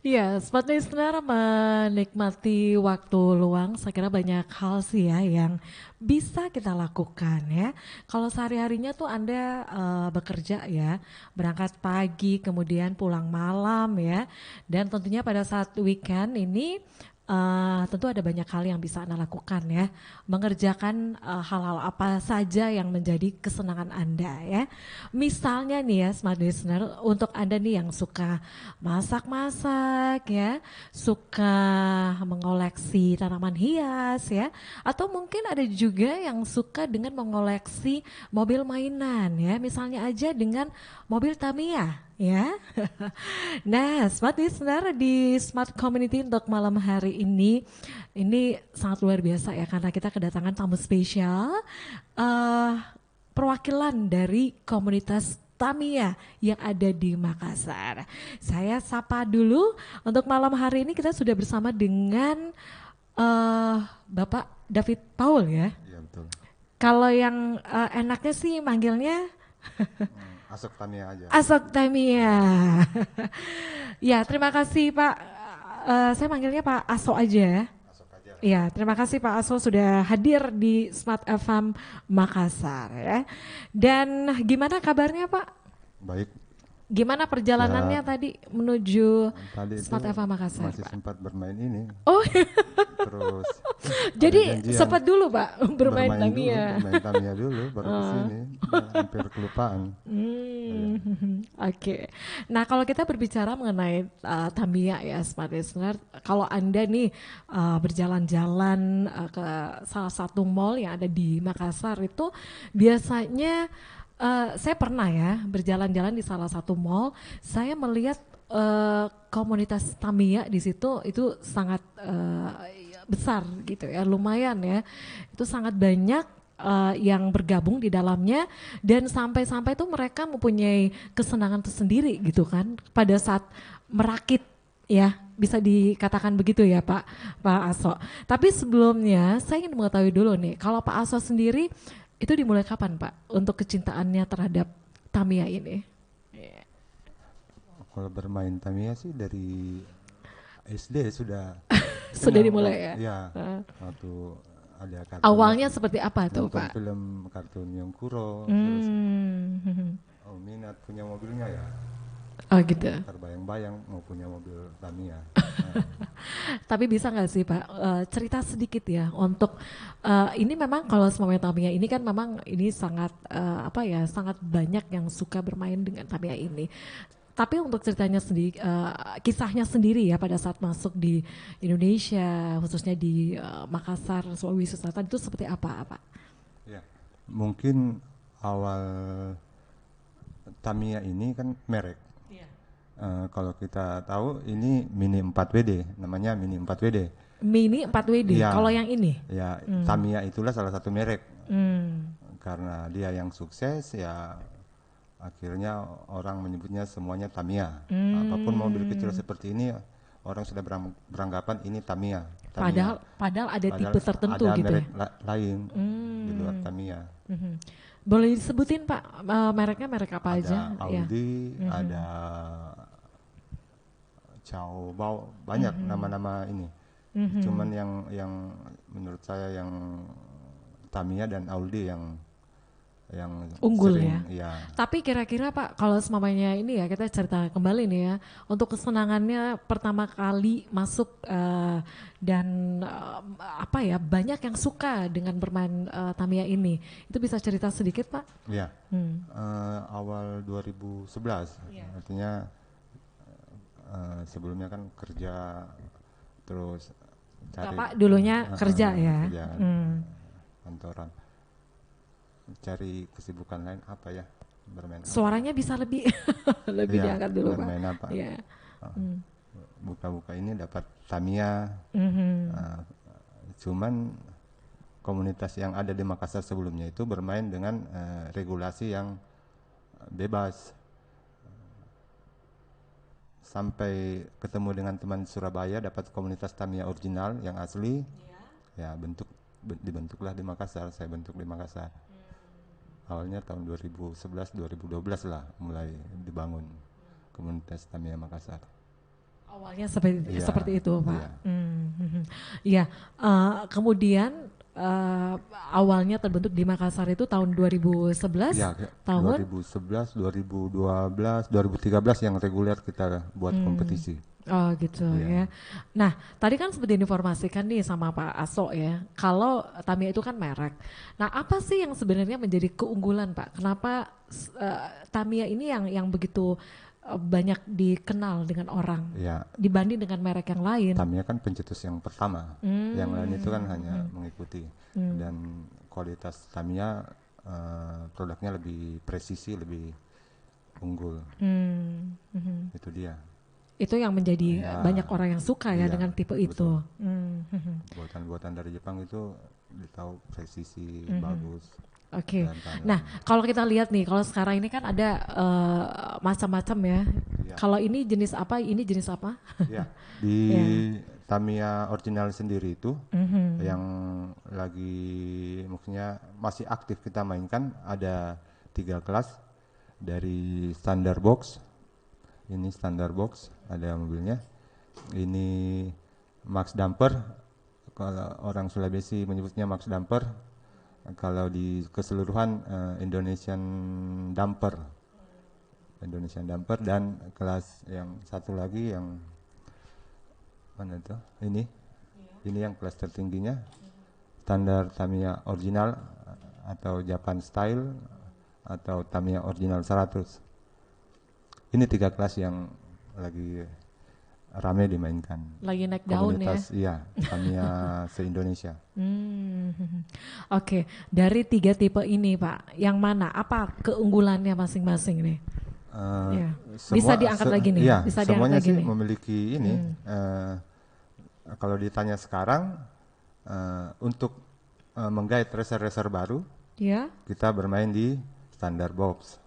Ya, Smart Listener menikmati waktu luang, saya kira banyak hal sih ya yang bisa kita lakukan ya. Kalau sehari-harinya tuh Anda bekerja ya, berangkat pagi kemudian pulang malam ya, dan tentunya pada saat weekend ini tentu ada banyak hal yang bisa Anda lakukan ya, mengerjakan hal-hal apa saja yang menjadi kesenangan Anda ya. Misalnya nih ya Smart Listener, untuk Anda nih yang suka masak-masak ya, suka mengoleksi tanaman hias ya, atau mungkin ada juga yang suka dengan mengoleksi mobil mainan ya, misalnya aja dengan mobil Tamiya ya. Nah, Smart Listener di Smart Community untuk malam hari ini sangat luar biasa ya karena kita kedatangan tamu spesial, eh perwakilan dari komunitas Tamiya yang ada di Makassar. Saya sapa dulu untuk malam hari ini kita sudah bersama dengan eh Bapak David Paul ya. Iya betul. Kalau yang enaknya sih manggilnya Asok Tamiya aja. Asok Tamiya. Iya, Ya, terima kasih Pak. Saya manggilnya Pak Aso aja ya. Asok aja. Ya, terima kasih Pak Aso sudah hadir di Smart FM Makassar ya. Dan gimana kabarnya Pak? Baik. Gimana Saya perjalanannya tadi menuju tadi itu Smart FM Makassar masih Pak? sempat bermain ini, Oh, terus ada jadi janjian sempat dulu Pak bermain bermain dulu, Tamiya. bermain Tamiya dulu, baru ke Eh, sini. Ya, hampir kelupaan. Iya. Hmm, oke. Nah, kalau kita berbicara mengenai Tamiya ya, Smart Listener, kalau Anda nih berjalan-jalan ke salah satu mall yang ada di Makassar itu biasanya saya pernah ya berjalan-jalan di salah satu mall, saya melihat komunitas Tamiya di situ itu sangat besar gitu ya, lumayan ya. Itu sangat banyak yang bergabung di dalamnya dan sampai-sampai tuh mereka mempunyai kesenangan tersendiri gitu kan pada saat merakit ya, bisa dikatakan begitu ya Pak Aso. Tapi sebelumnya saya ingin mengetahui dulu nih, kalau Pak Aso sendiri itu dimulai kapan Pak untuk kecintaannya terhadap Tamiya ini? Kalau bermain Tamiya sih dari SD sudah Sudah senang. dimulai ya? Ya, Eh, waktu ada kartunnya, awalnya seperti apa tuh nonton Pak? film kartun yang Kuro, terus Hmm, minat punya mobilnya ya. oh gitu. Terbayang-bayang mau punya mobil Tamiya. Nah, Tapi bisa nggak sih Pak cerita sedikit ya untuk ini memang kalau semuanya Tamiya ini kan memang ini sangat apa ya sangat banyak yang suka bermain dengan Tamiya ini. Tapi untuk ceritanya sendiri, kisahnya sendiri ya pada saat masuk di Indonesia, khususnya di Makassar, Sulawesi Selatan itu seperti apa, Pak? ya, mungkin awal Tamiya ini kan merek. Iya. Kalau kita tahu ini Mini 4WD, namanya Mini 4WD. Mini 4WD, kalau Ya, yang ini? ya Hmm. Tamiya itulah salah satu merek. Hmm. Karena dia yang sukses, ya akhirnya orang menyebutnya semuanya Tamiya. Apapun mobil kecil Hmm. seperti ini, orang sudah beranggapan ini Tamiya. Tamiya. Padahal ada Padahal tipe tertentu ada gitu ya. merek lain di luar Hmm. Tamiya. Mhm. Boleh disebutin Pak mereknya merek apa aja? Ada Ya. Audi, Mhm. ada Ciao Bao, banyak Mhm. nama-nama ini. Cuman Mhm. yang menurut saya yang Tamiya dan Audi yang Unggul ya. sering ya. Tapi kira-kira Pak, kalau semamanya ini ya kita cerita kembali nih ya, untuk kesenangannya pertama kali masuk dan apa ya banyak yang suka dengan bermain Tamiya ini, itu bisa cerita sedikit Pak? Ya, Hmm. awal 2011, Iya. artinya sebelumnya kan kerja, terus cari Bapak dulunya kerja ya. kerjaan Hmm. kantoran, cari kesibukan lain apa ya, bermain apa ya, Suaranya bisa lebih lebih ya diangkat dulu Pak. bermain apa. Ya. Hmm. Buka-buka ini dapat Tamiya. Mhm. uh, Cuman komunitas yang ada di Makassar sebelumnya itu bermain dengan regulasi yang bebas. Sampai ketemu dengan teman Surabaya, dapat komunitas Tamiya original yang asli, ya dibentuklah di Makassar. Saya bentuk di Makassar awalnya tahun 2011 2012 lah mulai dibangun komunitas Tamiya Makassar. Awalnya seperti Iya, seperti itu, Pak. iya, Iya, kemudian awalnya terbentuk di Makassar itu tahun 2011, iya, tahun 2011, 2012, 2013 yang reguler kita buat kompetisi. oh gitu ya. Iya, Nah, tadi kan seperti diinformasikan nih sama Pak Aso ya, kalau Tamiya itu kan merek. Nah, apa sih yang sebenarnya menjadi keunggulan Pak? Kenapa Tamiya ini yang begitu banyak dikenal dengan orang iya. dibanding dengan merek yang lain? Tamiya kan pencetus yang pertama, yang lain itu kan hanya mengikuti. Dan kualitas Tamiya produknya lebih presisi, lebih unggul. Hmm, mhm. Itu dia. Itu yang menjadi Ya, banyak orang yang suka ya iya, dengan tipe betul. itu. Buatan-buatan dari Jepang itu ditahu presisi bagus Oke. dan tahan Nah, lama. kalau kita lihat nih, kalau sekarang ini kan ada macam-macam ya. Iya, Kalau ini jenis apa, ini jenis apa? iya. Di Ya. Tamiya original sendiri itu yang lagi maksudnya masih aktif kita mainkan ada 3 kelas dari standar box. Ini standar box, ada mobilnya. Ini Max Damper, kalau orang Sulawesi menyebutnya Max Damper. Kalau di keseluruhan Indonesian Damper, Indonesian Damper, dan kelas yang satu lagi yang mana itu? Ini yang kelas tertingginya, standar Tamiya original atau Japan Style atau Tamiya original 100. Ini 3 kelas yang lagi rame dimainkan. Lagi naik daun ya. Komunitas, iya, Tamiya se-Indonesia. Oke, dari 3 tipe ini Pak, yang mana? Apa keunggulannya masing-masing nih? Eh, Ya. Bisa diangkat lagi nih, iya, bisa diangkat semuanya lagi sih nih. memiliki ini. Kalau ditanya sekarang, untuk menggait racer-racer baru, Ya. kita bermain di standar box.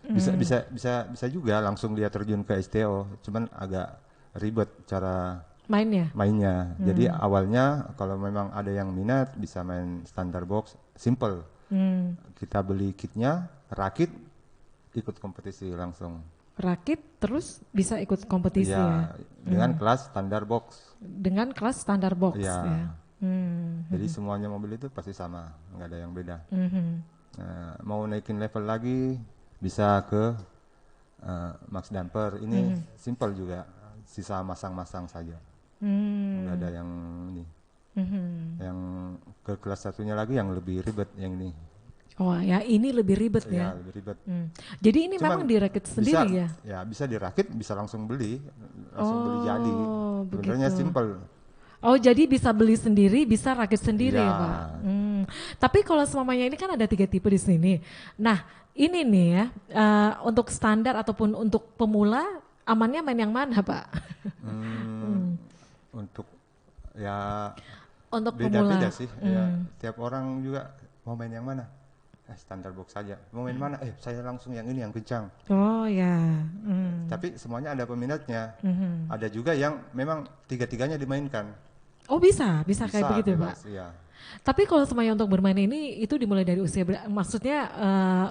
Bisa juga langsung dia terjun ke STO, cuman agak ribet cara Mainnya. mainnya. Jadi awalnya kalau memang ada yang minat bisa main standar box, simple. Kita beli kitnya, rakit, ikut kompetisi langsung. Rakit terus bisa ikut kompetisi ya. Ya, dengan kelas standar box. Dengan kelas standar box Ya, ya. jadi semuanya mobil itu pasti sama, nggak ada yang beda. Mau naikin level lagi bisa ke Max Damper. Ini simple juga, sisa masang-masang saja. Nggak ada yang ini. Yang ke kelas satunya lagi yang lebih ribet yang ini. Oh ya, ini lebih ribet Ya, ya. lebih ribet. Jadi ini Cuman memang dirakit sendiri ya. Ya, bisa dirakit, bisa langsung beli jadi. Oh, Sebenarnya begitu. simple. Oh, jadi bisa beli sendiri, bisa rakit sendiri ya, Ya, Pak. Tapi kalau semuanya ini kan ada 3 tipe di sini. Nah, ini nih ya, untuk standar ataupun untuk pemula, amannya main yang mana, Pak? untuk ya Untuk beda-beda pemula. sih. Ya, tiap orang juga mau main yang mana? Standar box saja. Mau main mana? Saya langsung yang ini yang kencang. Oh ya. Tapi semuanya ada peminatnya. Ada juga yang memang tiga-tiganya dimainkan. Oh bisa kayak Bisa begitu, Pak. bebas, ya. Tapi kalau semuanya untuk bermain ini itu dimulai dari usia maksudnya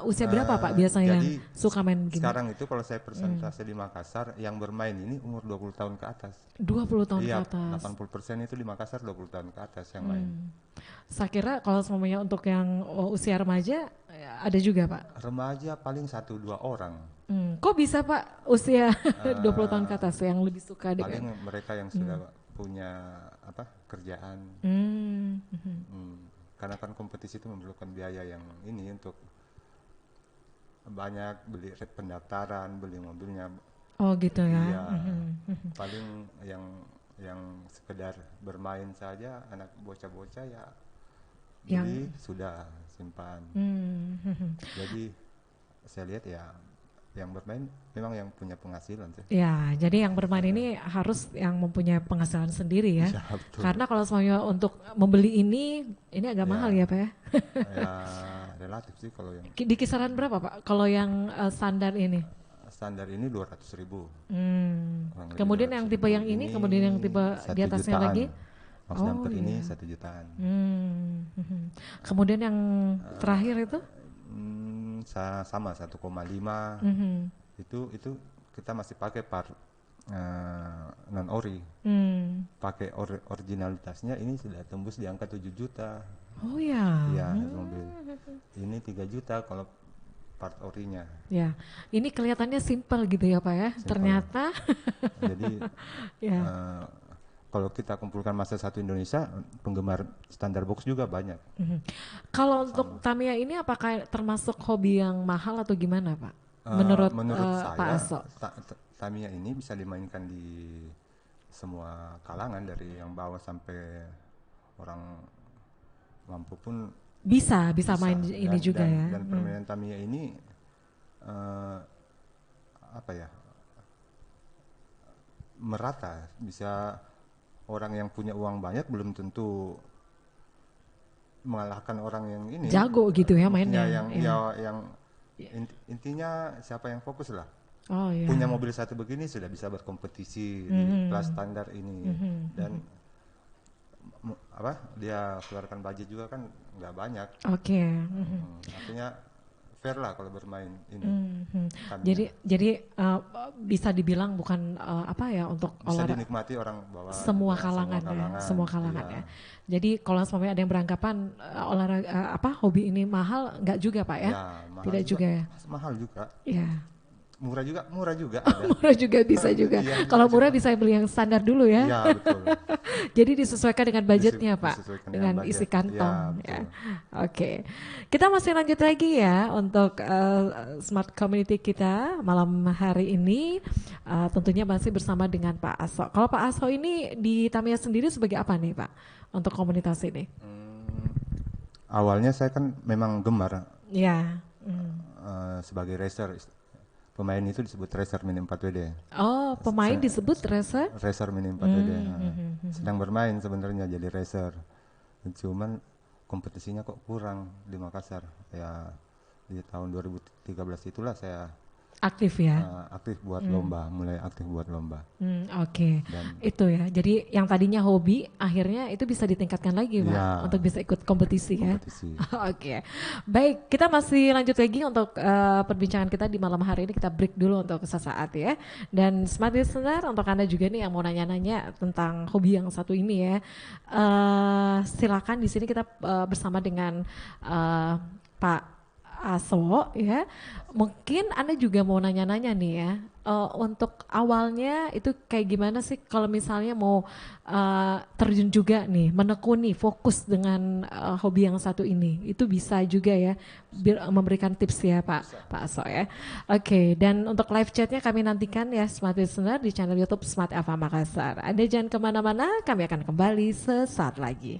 usia berapa Pak biasanya yang Jadi suka main gini? sekarang itu kalau saya persentase di Makassar yang bermain ini umur 20 tahun ke atas. 20 tahun ke Iya, atas. 80% itu di Makassar 20 tahun ke atas yang main. Saya kira kalau semuanya untuk yang usia remaja ada juga Pak. Remaja paling 1-2 orang. Kok bisa Pak usia 20 tahun ke atas yang lebih suka Paling dengan? mereka yang sudah punya kerjaan. Karena kan kompetisi itu memerlukan biaya yang ini untuk banyak beli pendaftaran, beli mobilnya. Oh gitu ya. Iya, paling yang sekedar bermain saja, anak bocah-bocah ya beli sudah simpan. Jadi saya lihat ya yang bermain memang yang punya penghasilan sih. Ya, jadi yang bermain ini harus yang mempunyai penghasilan sendiri ya. Ya, betul. Karena kalau semuanya untuk membeli ini agak mahal ya Pak ya. Ya relatif sih kalau yang Di kisaran berapa Pak? Kalau yang standar ini? standar ini 200.000. Kurang lebih Kemudian yang tipe yang ini, kemudian yang tipe di 1 atasnya jutaan. lagi? Max Oh, Damper ini iya. 1 jutaan. Kemudian yang terakhir itu? Sama 1,5. Itu kita masih pakai part non ori. Pakai originalitasnya ini sudah tembus di angka 7 juta. Oh ya. Iya, mobil. Ini 3 juta kalau part orinya. Ya, ini kelihatannya simpel gitu ya Pak ya. Simple. Ternyata. Jadi Ya. kalau kita kumpulkan masa satu Indonesia, penggemar standar box juga banyak. Kalau untuk Tamiya ini apakah termasuk hobi yang mahal atau gimana Pak? Menurut Pak saya, Aso. Tamiya ini bisa dimainkan di semua kalangan, dari yang bawah sampai orang mampu pun Bisa main ini juga ya. Dan permainan Tamiya ini apa ya, merata. Bisa orang yang punya uang banyak belum tentu mengalahkan orang yang ini Jago gitu ya mainnya. Intinya siapa yang fokus lah. Oh iya. Punya mobil satu begini sudah bisa berkompetisi di kelas standar ini. Dan dia keluarkan budget juga kan nggak banyak. Oke. Artinya fair lah kalau bermain ini. Jadi bisa dibilang bukan untuk bisa dinikmati orang bawah. Semua kalangan ya. Jadi kalau semuanya ada yang beranggapan olahraga hobi ini mahal, nggak juga Pak ya? Tidak juga ya. Mahal juga. Ya. Murah juga ada. Murah juga bisa juga. Kalau murah bisa beli yang standar dulu ya. Iya, betul. Jadi disesuaikan dengan budgetnya Pak, dengan isi budget. kantong. Ya. Oke, kita masih lanjut lagi ya untuk Smart Community kita malam hari ini. Tentunya masih bersama dengan Pak Aso. Kalau Pak Aso ini di Tamiya sendiri sebagai apa nih Pak untuk komunitas ini? Awalnya saya kan memang gemar. Ya. Sebagai racer. Pemain itu disebut racer Mini 4WD. Oh, pemain disebut racer? Racer Mini 4WD. Sedang bermain sebenarnya jadi racer. Cuman kompetisinya kok kurang di Makassar. Ya di tahun 2013 itulah saya aktif ya? Aktif buat lomba, mulai aktif buat lomba. Oke. Itu ya, jadi yang tadinya hobi akhirnya itu bisa ditingkatkan lagi Pak, ya, untuk bisa ikut kompetisi ya. Oke. Baik, kita masih lanjut lagi untuk perbincangan kita di malam hari ini. Kita break dulu untuk sesaat ya. Dan Smart Listener, untuk Anda juga nih yang mau nanya-nanya tentang hobi yang satu ini ya, silakan di sini kita bersama dengan Pak Aso ya. Mungkin Anda juga mau nanya-nanya nih ya, untuk awalnya itu kayak gimana sih kalau misalnya mau terjun juga nih, menekuni fokus dengan hobi yang satu ini, itu bisa juga ya memberikan tips ya Pak Aso ya. Oke, dan untuk live chatnya kami nantikan ya Smart Listener di channel YouTube Smart FM Makassar. Anda jangan kemana-mana, kami akan kembali sesaat lagi.